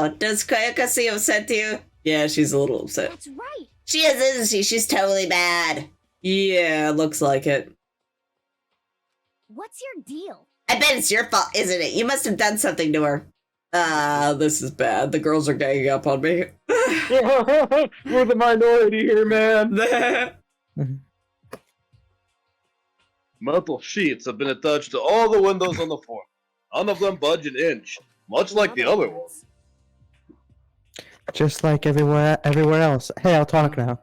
Oh, does Kayaka seem upset to you? Yeah, she's a little upset. That's right. She is, isn't she? She's totally mad. Yeah, looks like it. What's your deal? I bet it's your fault, isn't it? You must have done something to her. This is bad. The girls are ganging up on me. We're the minority here, man. Metal sheets have been attached to all the windows on the floor. None of them budge an inch, much like the other ones. Just like everywhere else. Hey, I'll talk now.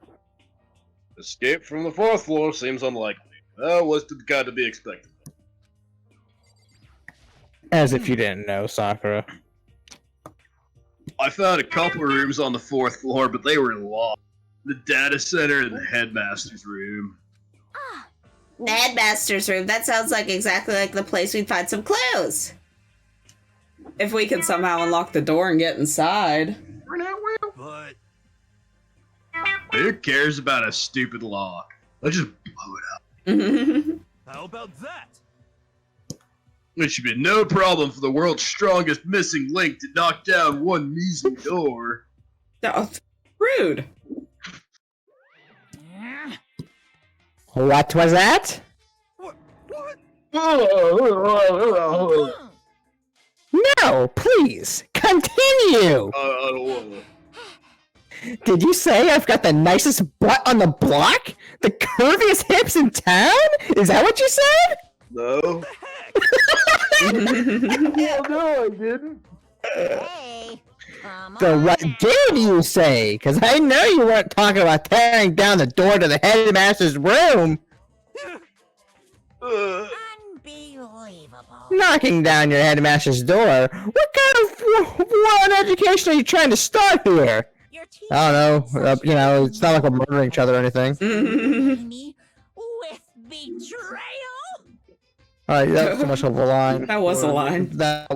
Escape from the 4th floor seems unlikely. That was kind of be expected. As if you didn't know, Sakura. I found a couple rooms on the 4th floor, but they were locked. The data center and the headmaster's room. The headmaster's room. That sounds like exactly like the place we'd find some clues. If we can somehow unlock the door and get inside. But who cares about a stupid lock? Let's just blow it up. How about that? It should be no problem for the world's strongest missing link to knock down one measly door. Oh, rude. What was that? What? No, please, continue! I don't wanna. Did you say I've got the nicest butt on the block? The curviest hips in town? Is that what you said? No. Hey, No, I didn't. come So on what now. did you say? Because I know you weren't talking about tearing down the door to the headmaster's room. Unbelievable. Knocking down your headmaster's door? What kind of one education are you trying to start here? Your teacher I don't is know. such You know, a- it's not like we're murdering each other or anything. Me with betrayal. Alright, that's too much of a line. That was a line. That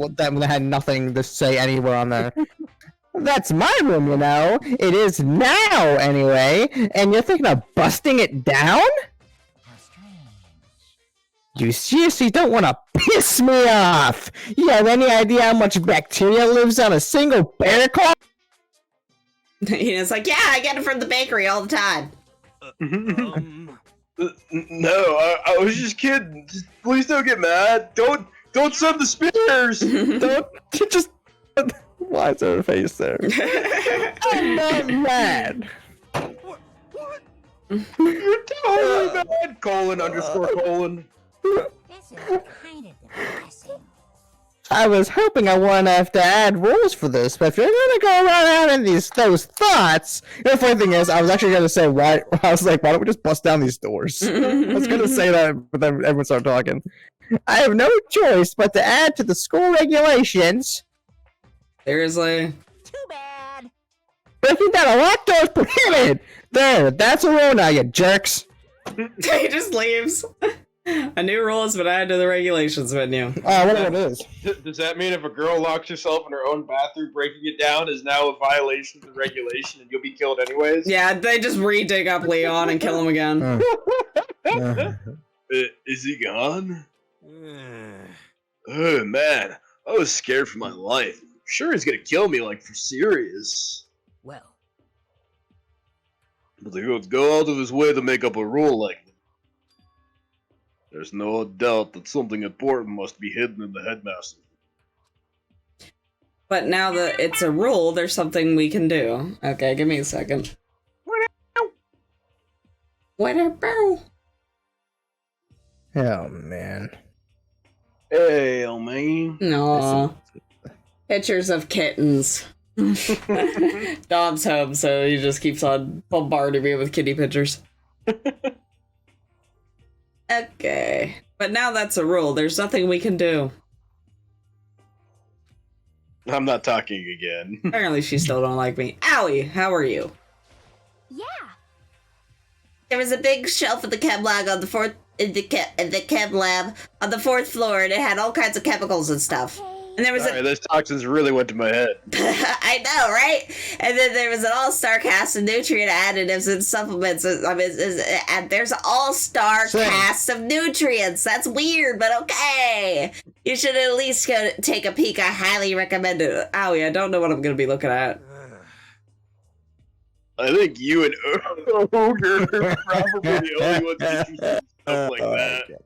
had nothing to say anywhere on there. That's my room, you know. It is now, anyway. And you're thinking of busting it down? How strange. You seriously don't want to piss me off? You have any idea how much bacteria lives on a single bear claw? It's like, yeah, I get it from the bakery all the time. No, I was just kidding. Just, please don't get mad. Don't send the spears. Don't just. Why is there a face there? I'm not mad. You're totally mad. Colon underscore colon. This is kind of depressing. I was hoping I wouldn't have to add rules for this, but if you're gonna go around having those thoughts, the funny thing is, I was actually gonna say why. I was like, why don't we just bust down these doors? I was gonna say that, but then everyone started talking. I have no choice but to add to the school regulations. Seriously? Too bad. Breaking down a locked door is prohibited. There, that's a rule now, you jerks. He just leaves. A new rule has been added to the regulations menu. Whatever it is. Does that mean if a girl locks herself in her own bathroom, breaking it down is now a violation of the regulation and you'll be killed anyways? Yeah, they just re-dig up Leon and kill him again. Is he gone? Oh man, I was scared for my life. I'm sure he's gonna kill me, like for serious. Well, But he would go out of his way to make up a rule like that. There's no doubt that something important must be hidden in the headmaster. But now that it's a rule, there's something we can do. Okay, give me a second. Whatever. Oh man. Hey, oh man. No. Pictures of kittens. Dom's home, so he just keeps on bombarding me with kitty pictures. Okay. But now that's a rule. There's nothing we can do. I'm not talking again. Apparently she still don't like me. Allie, how are you? yeah. There was a big shelf in the chem lab on the fourth chem lab on the 4th floor, and it had all kinds of chemicals and stuff. And there was Sorry, those toxins really went to my head. I know, right? And then there was an all-star cast of nutrient additives and supplements. I mean, and there's an all-star Same. cast of nutrients. That's weird, but okay. You should at least go take a peek. I highly recommend it. Owie, I don't know what I'm going to be looking at. I think you and Ogre are probably the only ones that see stuff like that.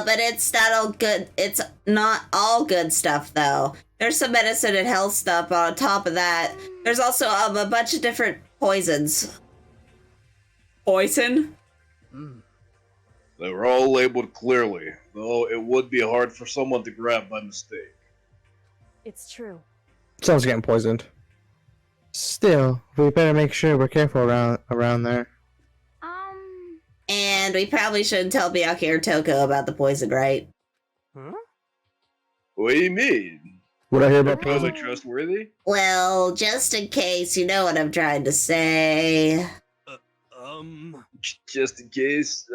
But it's not all good. It's not all good stuff, though. There's some medicine and health stuff on top of that. There's also a bunch of different poisons. Poison? They were all labeled clearly, though it would be hard for someone to grab by mistake. It's true. Someone's getting poisoned. Still, we better make sure we're careful around there. And we probably shouldn't tell Miyake or Toko about the poison, right? Huh? What do you mean? Would I hear They're about probably poison? trustworthy? Well, just in case, you know what I'm trying to say. Just in case,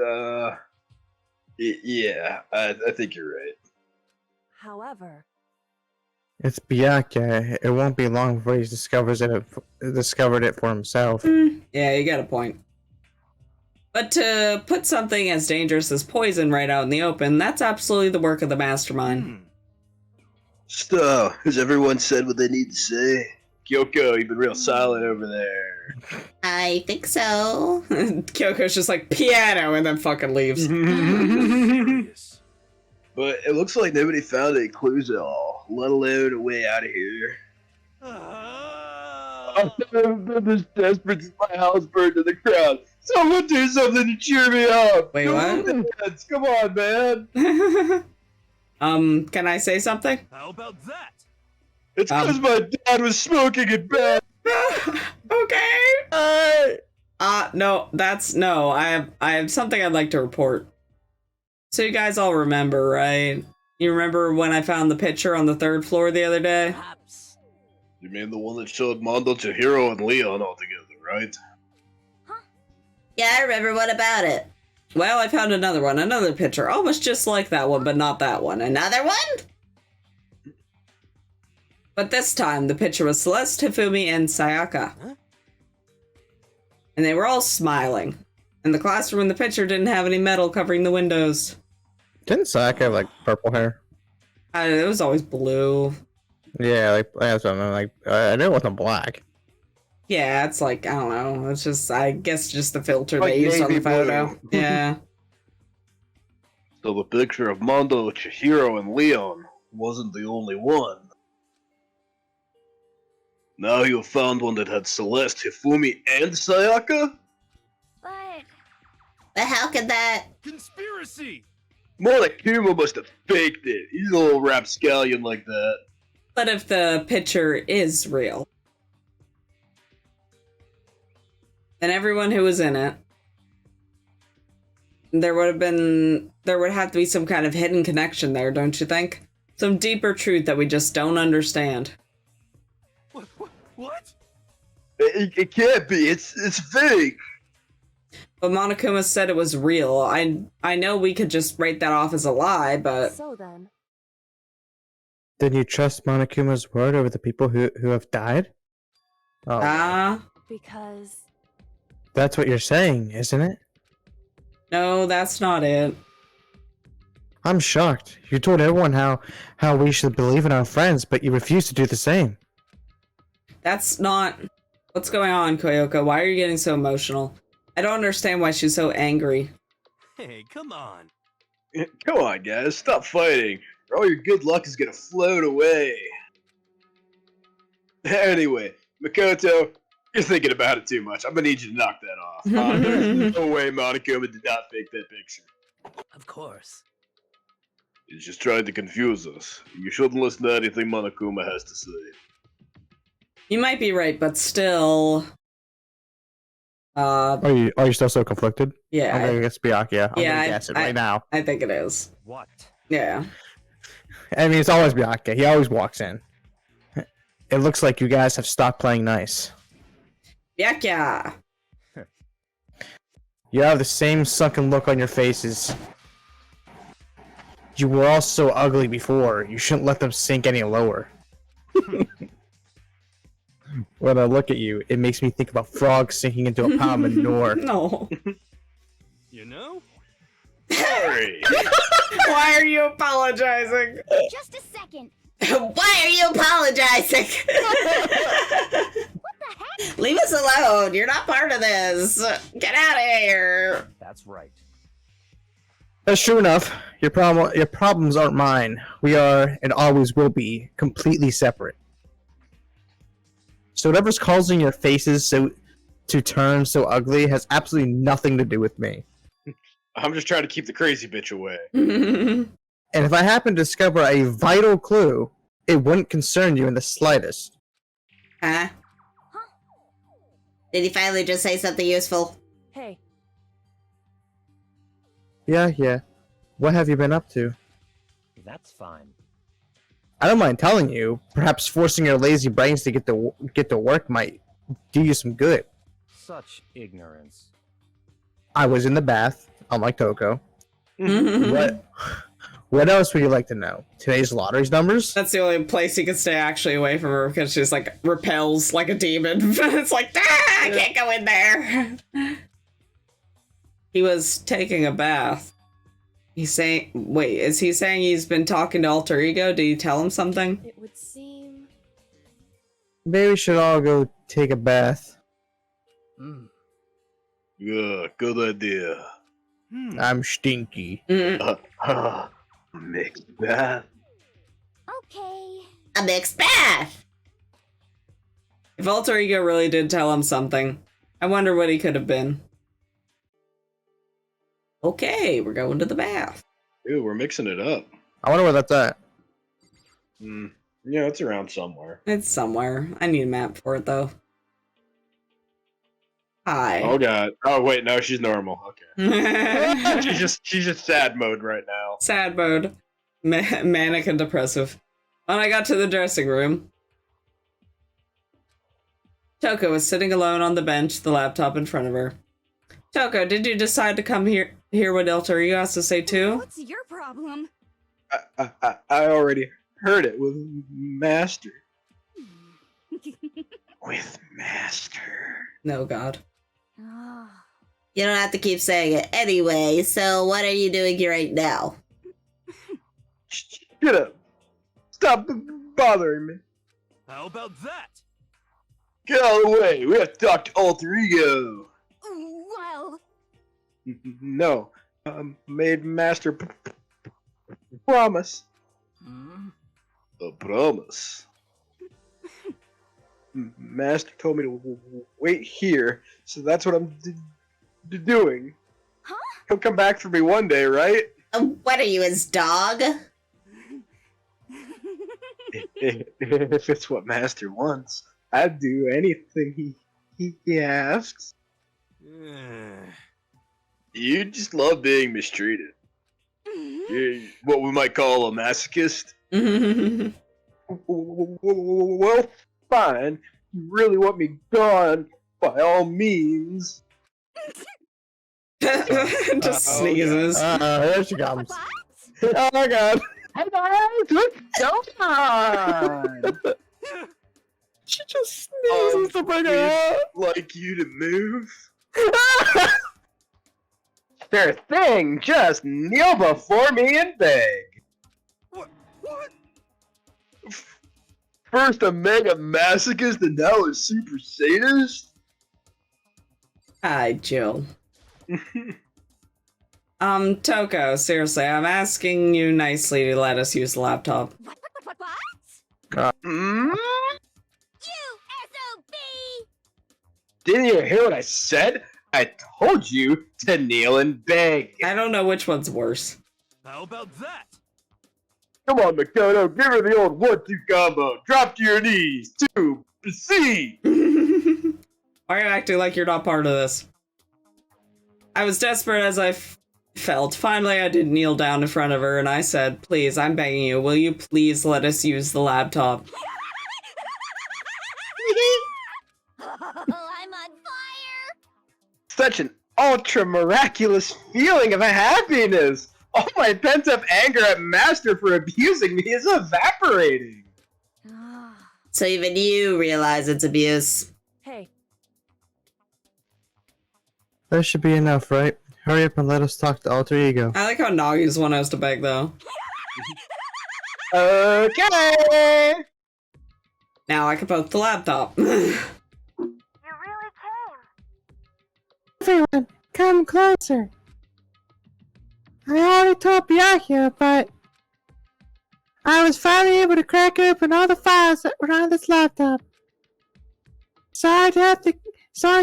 yeah, I think you're right. However, It's Byakuya. It won't be long before he discovered it for himself. Yeah, you got a point. But to put something as dangerous as poison right out in the open, that's absolutely the work of the mastermind. So, has everyone said what they need to say? Kyoko, you've been real silent over there. I think so. Kyoko's just like, piano, and then fucking leaves. But it looks like nobody found any clues at all, let alone a way out of here. I'm just desperate to my house burned to the ground. Someone do something to cheer me up. Wait, what? Come on, man. Can I say something? How about that? It's because my dad was smoking in bed. Okay. No, no. I have something I'd like to report. So you guys all remember, right? You remember when I found the picture on the 3rd floor the other day? perhaps. You mean the one that showed Mondo, Chihiro, and Leon all together, right? Yeah, I remember. What about it? Well, I found another picture, almost just like that one, but not that one. Another one? But this time, the picture was Celeste, Hifumi, and Sayaka. Huh? And they were all smiling. And the classroom in the picture didn't have any metal covering the windows. Didn't Sayaka have like purple hair? It was always blue. Yeah, like that's what I mean. Like I knew it wasn't black. Yeah, it's like, I don't know. It's just, I guess, just the filter Like they used on the navy photo. blue. Yeah. So the picture of Mondo, Chihiro, and Leon wasn't the only one. Now you found one that had Celeste, Hifumi, and Sayaka? But how could that... Conspiracy! Monokuma must have faked it. He's a little rapscallion like that. But if the picture is real, then everyone who was in it, there would have to be some kind of hidden connection there, don't you think? Some deeper truth that we just don't understand. What? It can't be. It's fake. But Monokuma said it was real. I know we could just write that off as a lie, but... So then, Did you trust Monokuma's word over the people who have died? Oh, because that's what you're saying, isn't it? No, that's not it. I'm shocked. You told everyone how we should believe in our friends, but you refuse to do the same. That's not... What's going on, Koyoko? Why are you getting so emotional? I don't understand why she's so angry. Hey, come on. Come on, guys. Stop fighting. Or all your good luck is gonna float away. Anyway, Makoto, you're thinking about it too much. I'm gonna need you to knock that off. There's no way Monokuma did not fake that picture. Of course. He's just trying to confuse us. You shouldn't listen to anything Monokuma has to say. You might be right, but still... Are you still so conflicted? Yeah. I'm gonna guess Byakuya. I'm Yeah, gonna guess it right now. I think it is. What? Yeah. I mean, it's always Byakuya. He always walks in. It looks like you guys have stopped playing nice. Yeah. You have the same sunken look on your faces. You were all so ugly before. You shouldn't let them sink any lower. When I look at you, it makes me think about frogs sinking into a pond of manure. No. You know? Sorry. Why are you apologizing? Just a second. Why are you apologizing? What the heck? Leave us alone. You're not part of this. Get out of here. That's right. That's true enough. Your problems aren't mine. We are, and always will be, completely separate. So whatever's causing your faces to turn so ugly has absolutely nothing to do with me. I'm just trying to keep the crazy bitch away. And if I happen to discover a vital clue, it wouldn't concern you in the slightest. Huh? Did he finally just say something useful? Hey, Yeah. What have you been up to? That's fine. I don't mind telling you. Perhaps forcing your lazy brains to get to work might do you some good. Such ignorance. I was in the bath, unlike Toko. What else would you like to know? Today's lottery's numbers? That's the only place he can stay actually away from her because she's like repels like a demon. It's like, I can't go in there. He was taking a bath. He's saying, wait, is he saying he's been talking to Alter Ego? Did you tell him something? it would seem. Maybe we should all go take a bath. Yeah, good idea. I'm stinky. Mixed bath. Okay. A mixed bath. If Alter Ego really did tell him something, I wonder what he could have been. Okay, we're going to the bath. Dude, we're mixing it up. I wonder where that's at. Yeah, it's around somewhere. It's somewhere. I need a map for it though. Hi. Oh god. Oh wait, no, she's normal. Okay. she's just sad mode right now. Sad mode. Manic and depressive. When I got to the dressing room, Toko was sitting alone on the bench, the laptop in front of her. Toko, did you decide to come here hear what Alter Ego has to say too? What's your problem? I already heard it with Master. With Master. No, God. Oh. You don't have to keep saying it. Anyway, so what are you doing here right now? Shut up. Stop bothering me. How about that? Get out of the way. We have to talk to Alter Ego. Well, No. Made Master promise. A promise. Master told me to wait here, so that's what I'm doing. Huh? He'll come back for me one day, right? What are you, his dog? If it's what Master wants, I'd do anything he asks. You just love being mistreated. You're what we might call a masochist. Well, fine. You really want me gone? By all means. Just sneezes. There she comes. what? Oh my god. Hey guys, what's going on? She just sneezes to bring her out. Like you to move? Sure thing. Just kneel before me and beg. What? First a mega masochist and now a super sadist? Hi, Jill. Toko, seriously, I'm asking you nicely to let us use the laptop. What? Hmm? You SOB! Didn't you hear what I said? I told you to kneel and beg. I don't know which one's worse. How about that? Come on, Makoto, give her the old 1-2 combo. Drop to your knees. 2, C. Why are you acting like you're not part of this? I was desperate as I felt. Finally, I did kneel down in front of her and I said, please, I'm begging you, will you please let us use the laptop? I'm on fire! Such an ultra miraculous feeling of happiness. All my pent up anger at Master for abusing me is evaporating. So even you realize it's abuse. Hey, That should be enough, right? Hurry up and let us talk to Alter Ego. I like how Nagi's one has to beg, though. Okay. Now I can poke the laptop. You really came. Everyone, come closer. I already told Byakuya, but I was finally able to crack open all the files that were on this laptop. Sorry to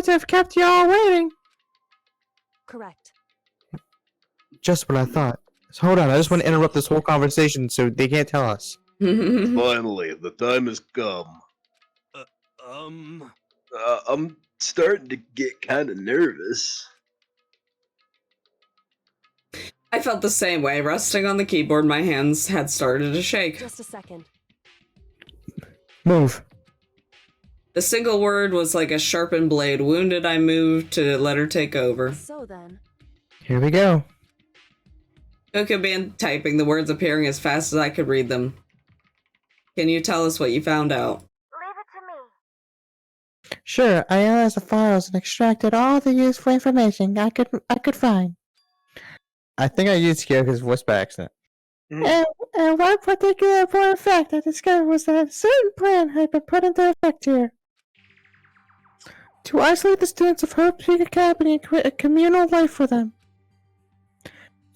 have kept you all waiting. Correct. Just what I thought. So hold on, I just want to interrupt this whole conversation so they can't tell us. Finally, the time has come. I'm starting to get kind of nervous. I felt the same way. Resting on the keyboard, my hands had started to shake. Just a second. Move. The single word was like a sharpened blade. Wounded, I moved to let her take over. So then, Here we go. Coco began typing, the words appearing as fast as I could read them. Can you tell us what you found out? Leave it to me. Sure, I analyzed the files and extracted all the useful information I could find. I think I used Kyoko's voice by accident. And one particular important fact I discovered was that a certain plan had been put into effect here. To isolate the students of Hope Peak Academy and create a communal life for them.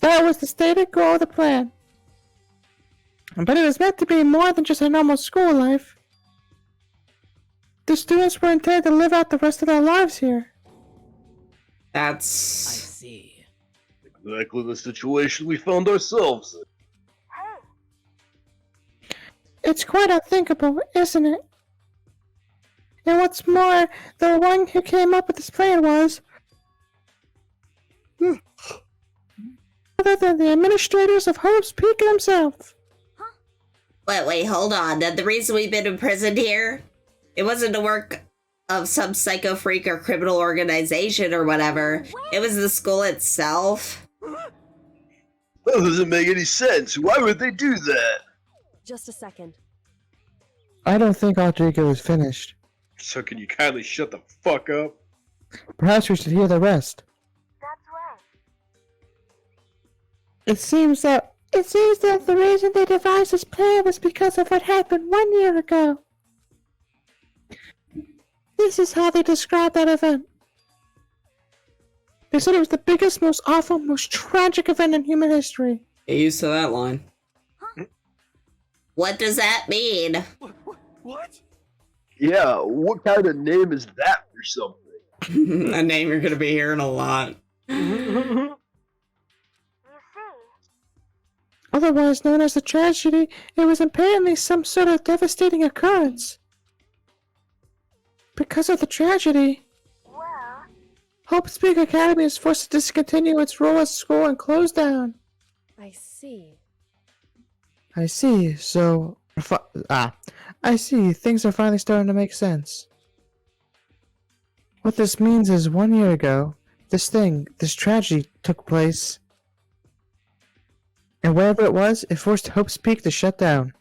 That was the stated goal of the plan. But it was meant to be more than just a normal school life. The students were intended to live out the rest of their lives here. That's... see. Exactly the situation we found ourselves in. It's quite unthinkable, isn't it? And what's more, the one who came up with this plan was... other than the administrators of Hope's Peak themselves. Wait, hold on. The reason we've been imprisoned here? It wasn't the work of some psycho freak or criminal organization or whatever. It was the school itself. That doesn't make any sense. Why would they do that? just a second. I don't think Alter Ego is finished. So can you kindly shut the fuck up? Perhaps we should hear the rest. That's right. It seems that the reason they devised this plan was because of what happened 1 year ago. This is how they described that event. They said it was the biggest, most awful, most tragic event in human history. Get used to that line. What does that mean? What? Yeah, what kind of name is that for something? A name you're gonna be hearing a lot. You see, Otherwise known as the tragedy, it was apparently some sort of devastating occurrence. Because of the tragedy, well, Hope Speak Academy is forced to discontinue its role as school and close down. I see. I see, so... I see, things are finally starting to make sense. What this means is 1 year ago, this tragedy took place. And wherever it was, it forced Hope's Peak to shut down.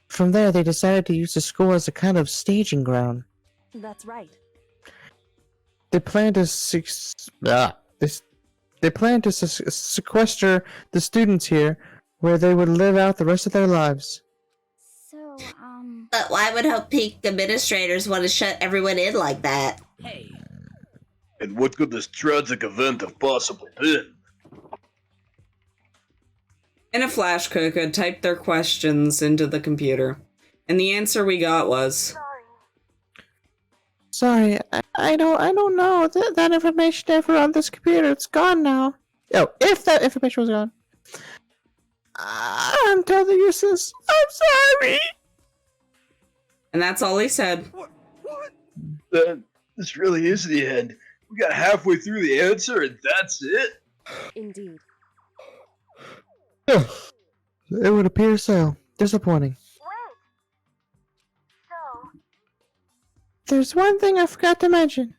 From there, they decided to use the school as a kind of staging ground. That's right. They planned to sequester the students here, where they would live out the rest of their lives. so, But why would Hope Peak administrators want to shut everyone in like that? Hey. And what could this tragic event have possibly been? In a flash, Coco typed their questions into the computer, and the answer we got was, Sorry, I don't know. That information ever on this computer, it's gone now. Oh, if that information was gone. I'm totally useless. I'm sorry. and that's all he said. What? Then this really is the end. We got halfway through the answer and that's it? Indeed. It would appear so. Disappointing. wait. So, There's one thing I forgot to mention.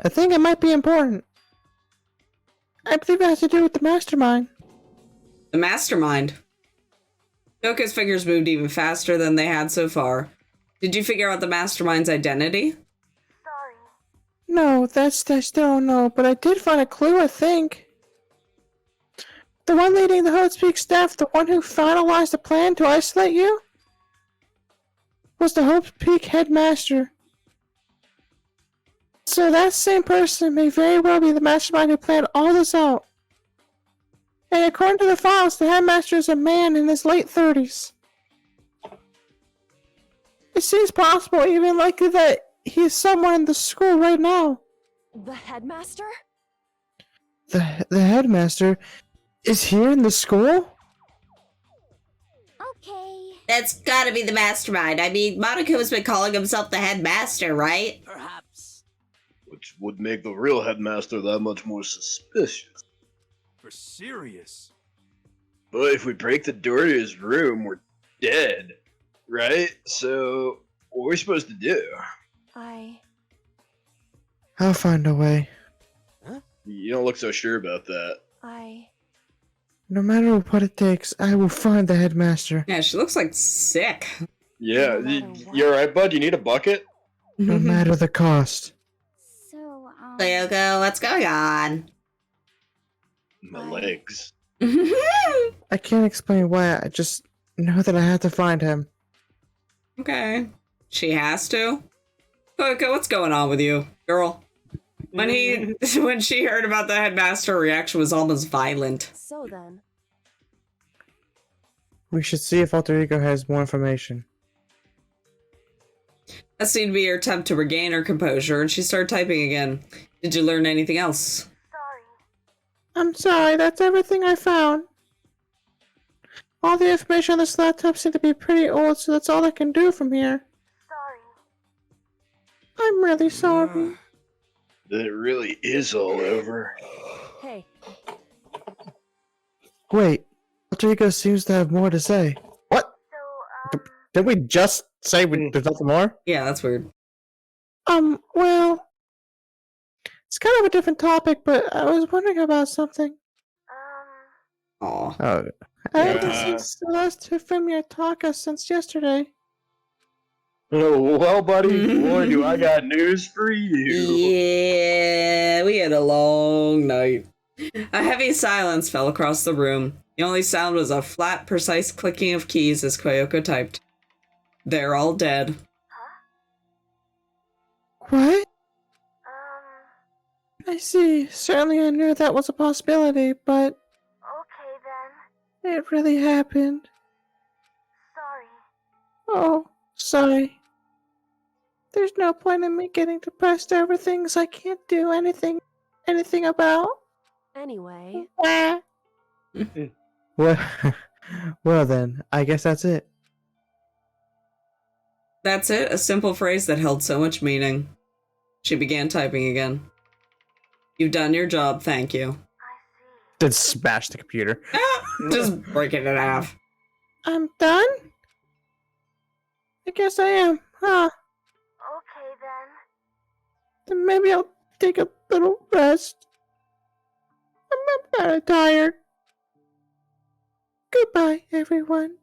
I think it might be important. I believe it has to do with the mastermind. The mastermind. Coco's fingers moved even faster than they had so far. Did you figure out the mastermind's identity? sorry. No, that's I still don't know, but I did find a clue, I think. The one leading the Hope's Peak staff, the one who finalized the plan to isolate you, was the Hope's Peak headmaster. So that same person may very well be the mastermind who planned all this out. And according to the files, the headmaster is a man in his late 30s. It seems possible, even likely, that he's somewhere in the school right now. The headmaster? The headmaster is here in the school? Okay. That's gotta be the mastermind. I mean, Monaco's been calling himself the headmaster, right? Perhaps. Which would make the real headmaster that much more suspicious. For serious. But if we break the door to his room, we're dead. Right? So, what are we supposed to do? I'll find a way. You don't look so sure about that. No matter what it takes, I will find the headmaster. Yeah, she looks like sick. Yeah, No matter what. you alright, bud? You need a bucket? No matter the cost. So, Toyoko, what's going on? My legs. I can't explain why, I just know that I have to find him. Okay. She has to? Okay, what's going on with you, girl? When she heard about the headmaster, her reaction was almost violent. So then, We should see if Alter Ego has more information. That seemed to be her attempt to regain her composure, and she started typing again. Did you learn anything else? sorry. I'm sorry, that's everything I found. All the information on this laptop seemed to be pretty old, so that's all I can do from here. Sorry. I'm really sorry. It really is all over. hey, Wait, Alter Ego seems to have more to say. What? So, Did we just say there's nothing more? Yeah, that's weird. Well, it's kind of a different topic, but I was wondering about something. Aw. Oh, I haven't Yeah. seen Celeste or Femia talk us since yesterday. Oh, well, buddy, boy, do I got news for you. Yeah, we had a long night. A heavy silence fell across the room. The only sound was a flat, precise clicking of keys as Koyoko typed. They're all dead. What? I see. Certainly I knew that was a possibility, but okay then. it really happened. Sorry. Oh, sorry. There's no point in me getting depressed over things I can't do anything about. anyway, Well, well then, I guess that's it. That's it, a simple phrase that held so much meaning. She began typing again. You've done your job, thank you. I see. Then smash the computer. Just break it in half. I'm done? I guess I am, huh? Okay then. Then maybe I'll take a little rest. I'm kinda tired. Goodbye, everyone.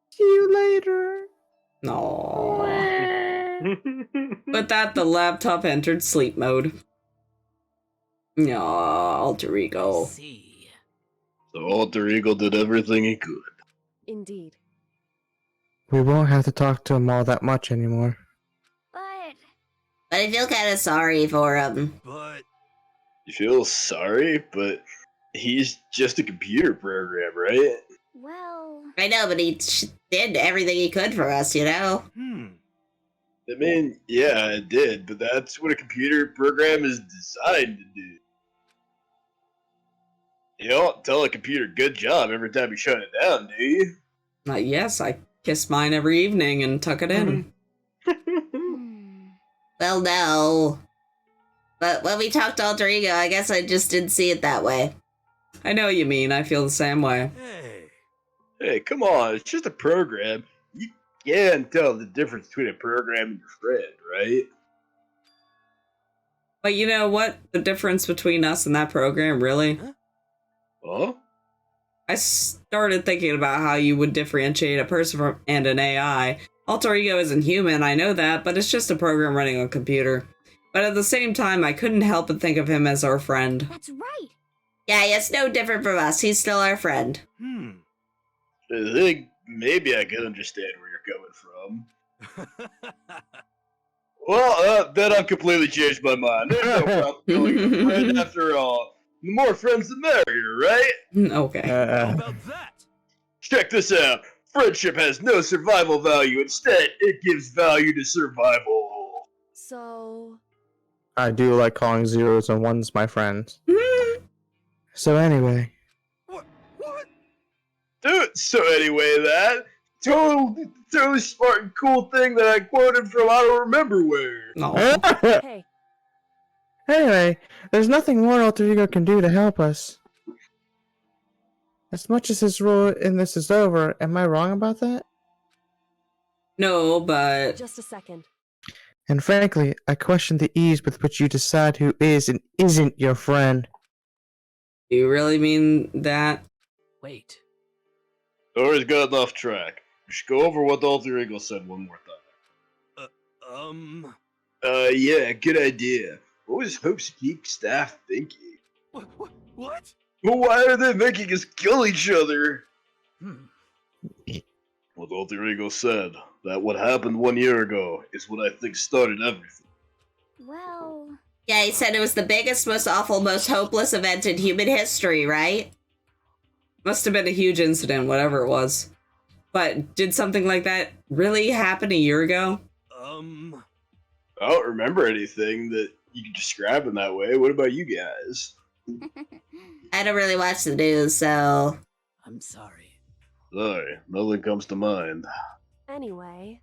See you later. No. With that, the laptop entered sleep mode. Aw, alter ego. See. So Alter Ego did everything he could. indeed. We won't have to talk to him all that much anymore. But But I feel kind of sorry for him. But You feel sorry, but he's just a computer program, right? well, I know, but he did everything he could for us, you know? I mean, yeah, it did, but that's what a computer program is designed to do. You don't tell a computer good job every time you shut it down, do you? Yes, I kiss mine every evening and tuck it in. Well, no. But when we talked to Alter Ego, I guess I just didn't see it that way. I know what you mean, I feel the same way. hey. Hey, come on, it's just a program. You can tell the difference between a program and your friend, right? But you know what? The difference between us and that program, really? Huh? I started thinking about how you would differentiate a person from and an AI, Alter ego isn't human, I know that, but it's just a program running on a computer. But at the same time, I couldn't help but think of him as our friend. That's right. Yeah, it's no different from us. He's still our friend. I think maybe I can understand where you're coming from. Well, then I've completely changed my mind. There's no problem calling you a friend after all. The more friends, the merrier, right? Okay. How about that? Check this out. Friendship has no survival value. Instead, it gives value to survival. So, I do like calling zeros and ones my friends. So anyway, What? Dude, so anyway, that totally smart and cool thing that I quoted from I don't remember where. No. hey, Anyway, there's nothing more Alter Ego can do to help us. As much as his role in this is over, am I wrong about that? No, but just a second. And frankly, I question the ease with which you decide who is and isn't your friend. do you really mean that? Wait. Story's gotten off track. We should go over what the Alter Ego said one more time. Yeah, good idea. What was Hope's Peak staff thinking? What? Well, why are they making us kill each other? What the Alter Ego said, that what happened 1 year ago, is what I think started everything. Well, Yeah, he said it was the biggest, most awful, most hopeless event in human history, right? Must have been a huge incident, whatever it was. But did something like that really happen a year ago? I don't remember anything that you could describe in that way. What about you guys? I don't really watch the news, so... I'm sorry. Sorry, nothing comes to mind. Anyway,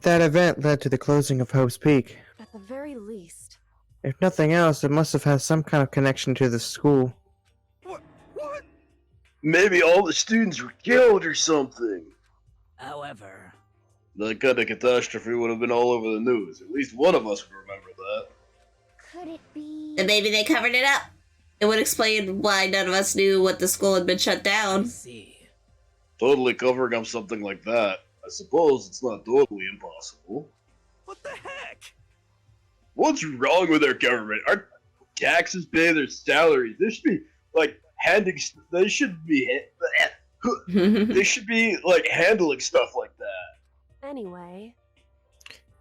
That event led to the closing of Hope's Peak. at the very least, If nothing else, it must have had some kind of connection to the school. What? Maybe all the students were killed or something. However, That kind of catastrophe would have been all over the news. At least one of us would remember that. could it be? And maybe they covered it up. It would explain why none of us knew what the school had been shut down. see. Totally covering up something like that. I suppose it's not totally impossible. What the heck? What's wrong with our government? Our taxes pay their salaries. They should be like handing. They should be. They should be like handling stuff like that. anyway,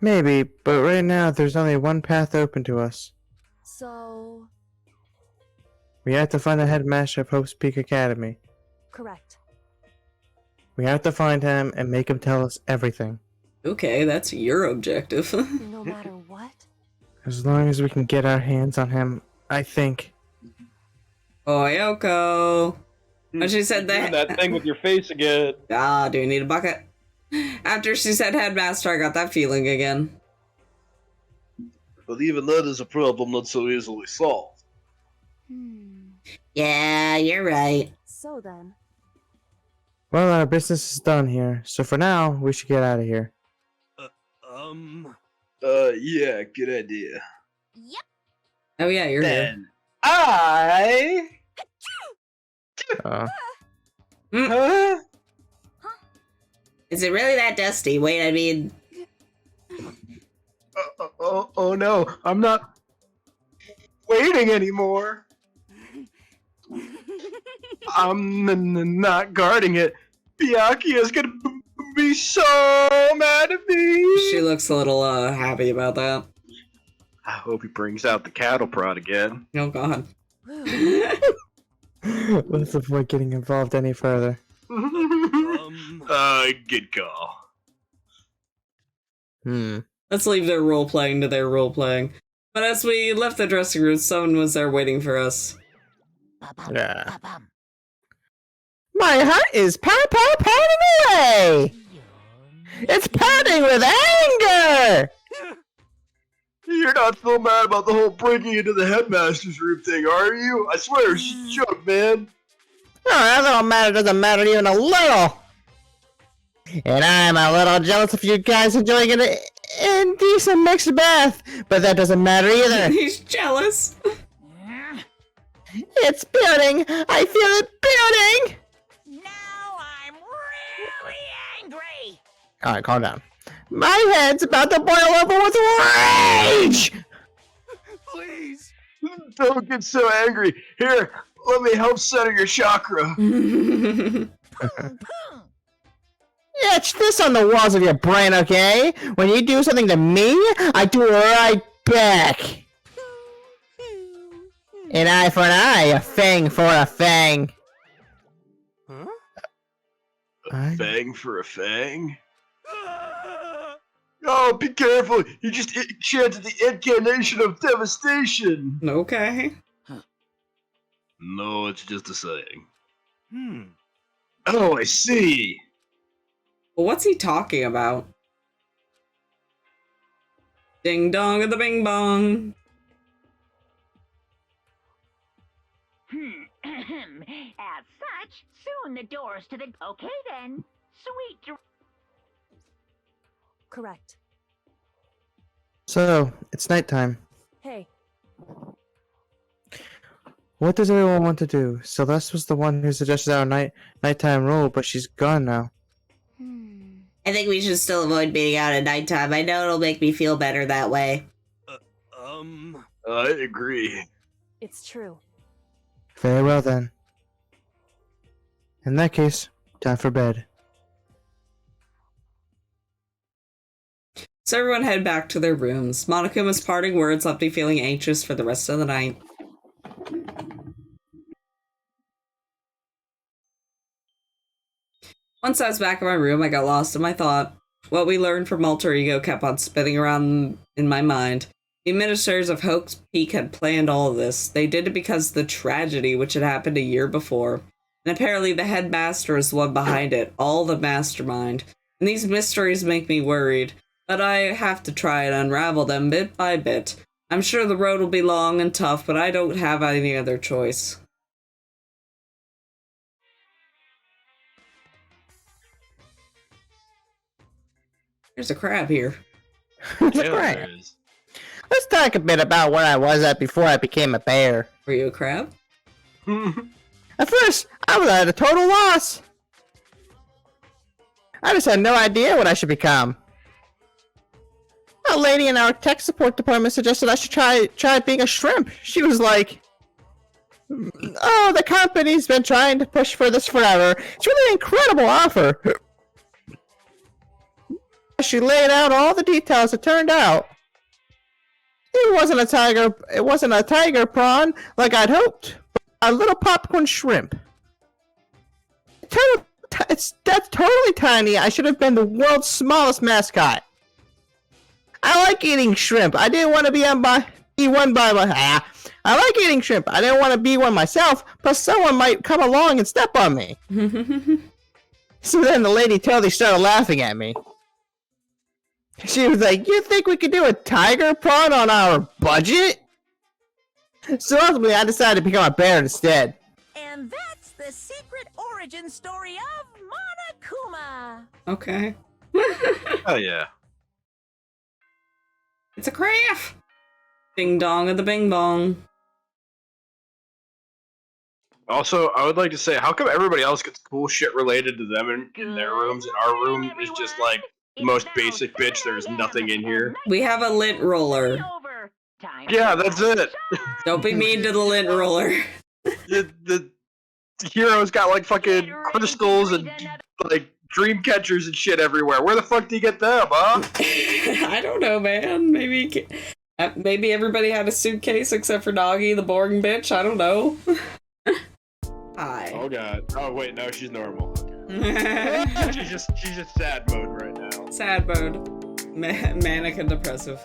Maybe, but right now there's only one path open to us. so, We have to find the headmaster of Hope's Peak Academy. correct. We have to find him and make him tell us everything. Okay, that's your objective. No matter what, As long as we can get our hands on him, I think. Oyoko. When she said Doing that. that thing with your face again. Ah, do we need a bucket? After she said headmaster, I got that feeling again. But even that is a problem not so easily solved. Yeah, you're right. so then, Well, our business is done here, so for now, we should get out of here. Yeah, good idea. Yep. Oh yeah, you're here. Then I. Uh, Huh? Is it really that dusty? Wait, I mean... Oh no, I'm not waiting anymore. I'm not guarding it. Byakuya is gonna be so mad at me. She looks a little happy about that. I hope he brings out the cattle prod again. Oh god. let's avoid getting involved any further. Good call. Let's leave their role playing to their role playing. But as we left the dressing room, someone was there waiting for us. Yeah. My heart is pounding away! It's pounding with anger! You're not so mad about the whole breaking into the headmaster's room thing, are you? I swear it's just a joke, man. Oh, that don't matter, doesn't matter even a little! And I'm a little jealous of you guys enjoying an indecent mixed bath, but that doesn't matter either. He's jealous. It's building! I feel it building! Now I'm really angry! Alright, calm down. My head's about to boil over with rage! Please. Don't get so angry. Here, let me help center your chakra. Etch this on the walls of your brain, okay? When you do something to me, I do it right back. An eye for an eye, a fang for a fang. Huh? What? Fang for a fang? Oh, be careful! You just chanted the incarnation of devastation! Okay. No, it's just a saying. Hmm. Oh, I see! Well, what's he talking about? Ding dong of the bing bong. As such, soon the doors to the... Okay then. Sweet Correct. So, it's nighttime. Hey, What does everyone want to do? Celeste was the one who suggested our nighttime rule, but she's gone now. I think we should still avoid being out at nighttime. I know it'll make me feel better that way. I agree. it's true. Very well then. In that case, time for bed. So everyone head back to their rooms. Monokuma's parting words left me feeling anxious for the rest of the night. Once I was back in my room, I got lost in my thought. What we learned from Alter Ego kept on spinning around in my mind. The administrators of Hope's Peak had planned all of this. They did it because of the tragedy which had happened a year before. And apparently the headmaster is the one behind it, all the mastermind. And these mysteries make me worried. But I have to try and unravel them bit by bit. I'm sure the road will be long and tough, but I don't have any other choice. There's a crab here. It's Yeah, great. there is. Let's talk a bit about where I was at before I became a bear. Were you a crab? At first, I was at a total loss. I just had no idea what I should become. A lady in our tech support department suggested I should try being a shrimp. She was like, "Oh, the company's been trying to push for this forever. It's really an incredible offer." She laid out all the details. It turned out it wasn't a tiger. It wasn't a tiger prawn like I'd hoped, but a little popcorn shrimp. That's totally tiny. I should have been the world's smallest mascot. I like eating shrimp. I didn't want to be one by my. I like eating shrimp. I didn't want to be one myself, but someone might come along and step on me. So then the lady totally started laughing at me. She was like, "You think we could do a tiger prawn on our budget?" So ultimately, I decided to become a bear instead. And that's the secret origin story of Monokuma. Okay. Oh, yeah. It's a crab! Ding dong of the bing bong. Also, I would like to say, how come everybody else gets cool shit related to them in their rooms, and our room is just like the most basic bitch? There's nothing in here. We have a lint roller. Yeah, that's it. Don't be mean to the lint roller. The hero's got like fucking crystals and like dream catchers and shit everywhere. Where the fuck do you get them, huh? I don't know, man. Maybe everybody had a suitcase except for Doggy, the boring bitch. I don't know. Hi. Oh god. Oh wait, no, she's normal. Okay. she's just sad mode right now. Sad mode. Manic and depressive.